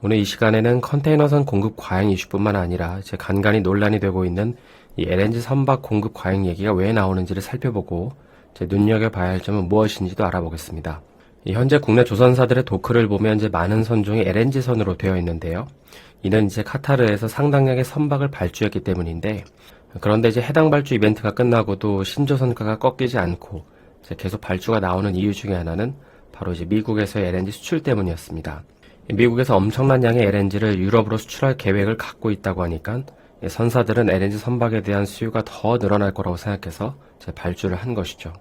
오늘 이 시간에는 컨테이너선 공급 과잉 이슈뿐만 아니라 이제 간간히 논란이 되고 있는 이 LNG 선박 공급 과잉 얘기가 왜 나오는지를 살펴보고 이제 눈여겨봐야 할 점은 무엇인지도 알아보겠습니다. 현재 국내 조선사들의 도크를 보면 이제 많은 선종이 LNG 선으로 되어 있는데요. 이는 이제 카타르에서 상당량의 선박을 발주했기 때문인데, 그런데 이제 해당 발주 이벤트가 끝나고도 신조선가가 꺾이지 않고 이제 계속 발주가 나오는 이유 중에 하나는 바로 이제 미국에서의 LNG 수출 때문이었습니다. 미국에서 엄청난 양의 LNG를 유럽으로 수출할 계획을 갖고 있다고 하니까 선사들은 LNG 선박에 대한 수요가 더 늘어날 거라고 생각해서 이제 발주를 한 것이죠.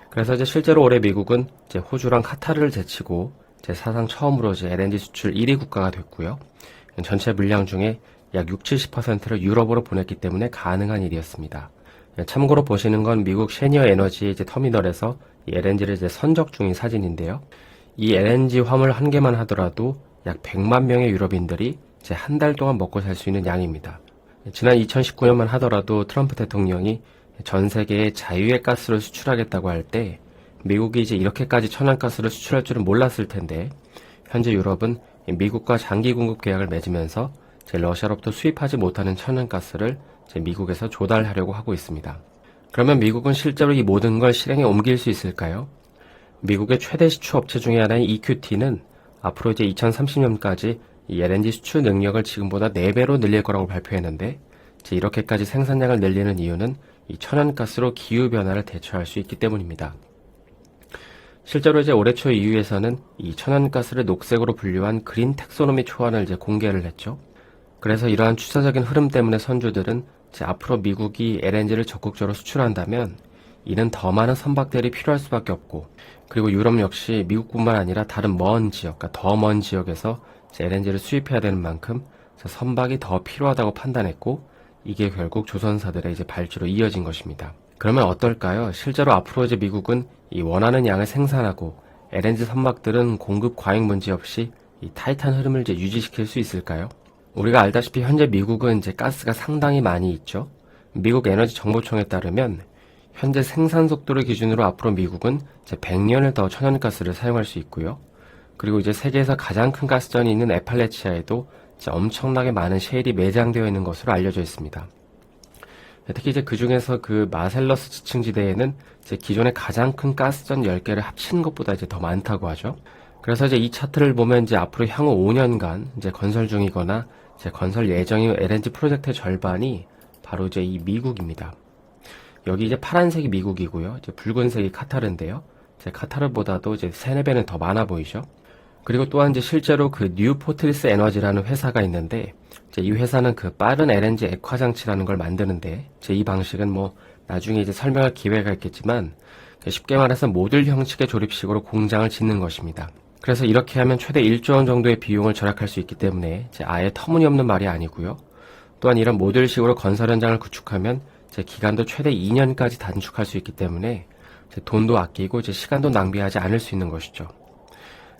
그래서 이제 실제로 올해 미국은 이제 호주랑 카타르를 제치고 이제 사상 처음으로 이제 LNG 수출 1위 국가가 됐고요. 전체 물량 중에 약 60-70%를 유럽으로 보냈기 때문에 가능한 일이었습니다. 참고로 보시는 건 미국 셰니어 에너지 이제 터미널에서 이 LNG를 이제 선적 중인 사진인데요. 이 LNG 화물 한 개만 하더라도 약 100만 명의 유럽인들이 이제 한 달 동안 먹고 살 수 있는 양입니다. 지난 2019년만 하더라도 트럼프 대통령이 전 세계에 자유의 가스를 수출하겠다고 할 때 미국이 이제 이렇게까지 천연가스를 수출할 줄은 몰랐을 텐데, 현재 유럽은 미국과 장기 공급 계약을 맺으면서 이제 러시아로부터 수입하지 못하는 천연가스를 이제 미국에서 조달하려고 하고 있습니다. 그러면 미국은 실제로 이 모든 걸 실행에 옮길 수 있을까요? 미국의 최대 시추 업체 중에 하나인 EQT는 앞으로 이제 2030년까지 이 LNG 수출 능력을 지금보다 4배로 늘릴 거라고 발표했는데, 이제 이렇게까지 생산량을 늘리는 이유는 이 천연가스로 기후변화를 대처할 수 있기 때문입니다. 실제로 이제 올해 초 EU에서는 이 천연가스를 녹색으로 분류한 그린 텍소노미 초안을 이제 공개를 했죠. 그래서 이러한 추세적인 흐름 때문에 선주들은 이제 앞으로 미국이 LNG를 적극적으로 수출한다면 이는 더 많은 선박들이 필요할 수밖에 없고, 그리고 유럽 역시 미국뿐만 아니라 다른 먼 지역, 그러니까 더 먼 지역에서 LNG를 수입해야 되는 만큼 선박이 더 필요하다고 판단했고, 이게 결국 조선사들의 이제 발주로 이어진 것입니다. 그러면 어떨까요? 실제로 앞으로 이제 미국은 이 원하는 양을 생산하고 LNG 선박들은 공급 과잉 문제 없이 이 타이트한 흐름을 이제 유지시킬 수 있을까요? 우리가 알다시피 현재 미국은 이제 가스가 상당히 많이 있죠. 미국 에너지 정보청에 따르면 현재 생산 속도를 기준으로 앞으로 미국은 이제 100년을 더 천연가스를 사용할 수 있고요. 그리고 이제 세계에서 가장 큰 가스전이 있는 에팔레치아에도 이제 엄청나게 많은 셰일이 매장되어 있는 것으로 알려져 있습니다. 특히 이제 그 중에서 그 마셀러스 지층지대에는 이제 기존의 가장 큰 가스전 10개를 합친 것보다 이제 더 많다고 하죠. 그래서 이제 이 차트를 보면 이제 앞으로 향후 5년간 이제 건설 중이거나 이제 건설 예정인 LNG 프로젝트의 절반이 바로 이제 이 미국입니다. 여기 이제 파란색이 미국이고요. 이제 붉은색이 카타르인데요. 이제 카타르보다도 이제 3-4배는 더 많아 보이죠. 그리고 또한 이제 실제로 그 뉴포트리스 에너지라는 회사가 있는데, 이제 이 회사는 그 빠른 LNG 액화 장치라는 걸 만드는데, 이제 이 방식은 뭐 나중에 이제 설명할 기회가 있겠지만, 쉽게 말해서 모듈 형식의 조립식으로 공장을 짓는 것입니다. 그래서 이렇게 하면 최대 1조 원 정도의 비용을 절약할 수 있기 때문에 이제 아예 터무니없는 말이 아니고요. 또한 이런 모듈식으로 건설 현장을 구축하면 이제 기간도 최대 2년까지 단축할 수 있기 때문에 이제 돈도 아끼고 이제 시간도 낭비하지 않을 수 있는 것이죠.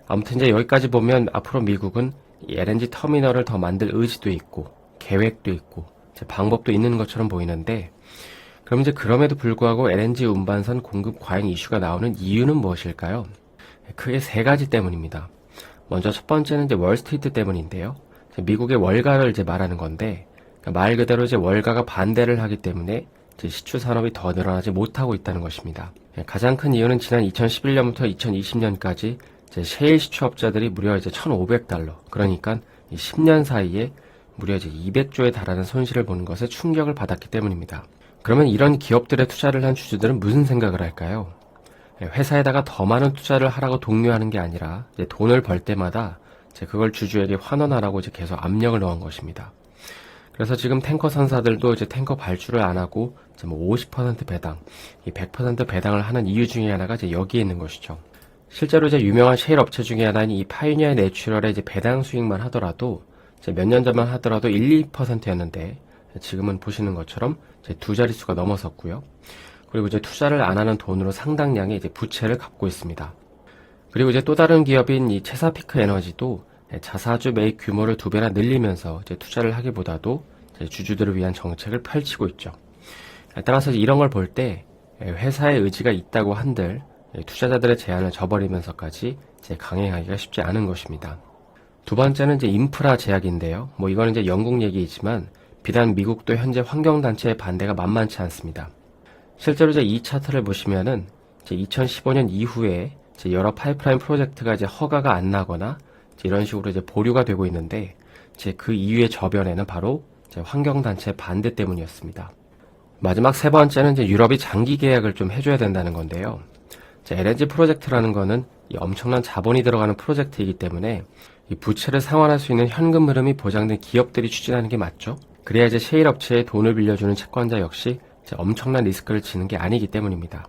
아무튼 이제 여기까지 보면 앞으로 미국은 이 LNG 터미널을 더 만들 의지도 있고 계획도 있고 이제 방법도 있는 것처럼 보이는데, 그럼 이제 그럼에도 불구하고 LNG 운반선 공급 과잉 이슈가 나오는 이유는 무엇일까요? 크게 3가지 때문입니다. 먼저 첫 번째는 이제 월스트리트 때문인데요. 미국의 월가를 이제 말하는 건데, 말 그대로 이제 월가가 반대를 하기 때문에 이제 시추 산업이 더 늘어나지 못하고 있다는 것입니다. 가장 큰 이유는 지난 2011년부터 2020년까지 이제 셰일 시추업자들이 무려 이제 $1,500, 그러니까 10년 사이에 무려 이제 200조에 달하는 손실을 보는 것에 충격을 받았기 때문입니다. 그러면 이런 기업들의 투자를 한 주주들은 무슨 생각을 할까요? 회사에다가 더 많은 투자를 하라고 독려하는 게 아니라 이제 돈을 벌 때마다 이제 그걸 주주에게 환원하라고 이제 계속 압력을 넣은 것입니다. 그래서 지금 탱커 선사들도 이제 탱커 발주를 안 하고 이제 뭐 50% 배당, 이 100% 배당을 하는 이유 중에 하나가 이제 여기에 있는 것이죠. 실제로 이제 유명한 셰일 업체 중에 하나인 이 파이니어 내추럴의 이제 배당 수익만 하더라도 이제 몇 년 전만 하더라도 1-2%였는데 지금은 보시는 것처럼 이제 2자릿수가 넘어섰고요. 그리고 이제 투자를 안 하는 돈으로 상당량의 이제 부채를 갚고 있습니다. 그리고 이제 또 다른 기업인 이 체사피크 에너지도 자사주 매입 규모를 2배나 늘리면서 이제 투자를 하기보다도 이제 주주들을 위한 정책을 펼치고 있죠. 따라서 이런 걸 볼 때 회사의 의지가 있다고 한들 투자자들의 제한을 저버리면서까지 이제 강행하기가 쉽지 않은 것입니다. 두 번째는 이제 인프라 제약인데요. 이거는 이제 영국 얘기이지만 비단 미국도 현재 환경단체의 반대가 만만치 않습니다. 실제로 이제 이 차트를 보시면은 이제 2015년 이후에 이제 여러 파이프라인 프로젝트가 이제 허가가 안 나거나 이제 이런 식으로 이제 보류가 되고 있는데 이제 그 이유의 저변에는 바로 이제 환경단체 반대 때문이었습니다. 마지막 세 번째는 이제 유럽이 장기 계약을 좀 해줘야 된다는 건데요. 이제 LNG 프로젝트라는 거는 이 엄청난 자본이 들어가는 프로젝트이기 때문에 이 부채를 상환할 수 있는 현금 흐름이 보장된 기업들이 추진하는 게 맞죠. 그래야 이제 셰일 업체에 돈을 빌려주는 채권자 역시 이제 엄청난 리스크를 지는 게 아니기 때문입니다.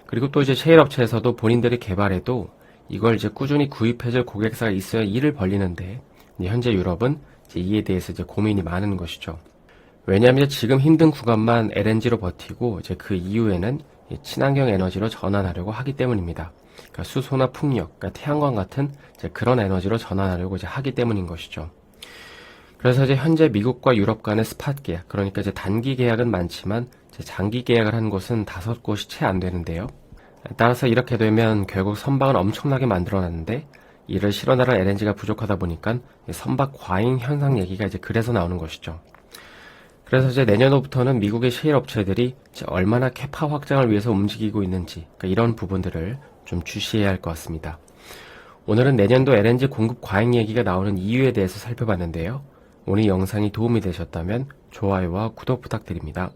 그리고 또 이제 셰일 업체에서도 본인들이 개발해도 이걸 이제 꾸준히 구입해줄 고객사가 있어야 일을 벌리는데 현재 유럽은 이제 이에 대해서 이제 고민이 많은 것이죠. 왜냐하면 지금 힘든 구간만 LNG로 버티고 이제 그 이후에는 친환경 에너지로 전환하려고 하기 때문입니다. 그러니까 수소나 풍력, 그러니까 태양광 같은 이제 그런 에너지로 전환하려고 이제 하기 때문인 것이죠. 그래서 이제 현재 미국과 유럽 간의 스팟 계약, 그러니까 이제 단기 계약은 많지만 이제 장기 계약을 한 곳은 5곳이 채 안 되는데요. 따라서 이렇게 되면 결국 선박은 엄청나게 만들어놨는데 이를 실어나갈 LNG가 부족하다 보니까 선박 과잉 현상 얘기가 이제 그래서 나오는 것이죠. 그래서 이제 내년도부터는 미국의 셰일 업체들이 이제 얼마나 캐파 확장을 위해서 움직이고 있는지 그러니까 이런 부분들을 좀 주시해야 할 것 같습니다. 오늘은 내년도 LNG 공급 과잉 얘기가 나오는 이유에 대해서 살펴봤는데요. 오늘 영상이 도움이 되셨다면 좋아요와 구독 부탁드립니다.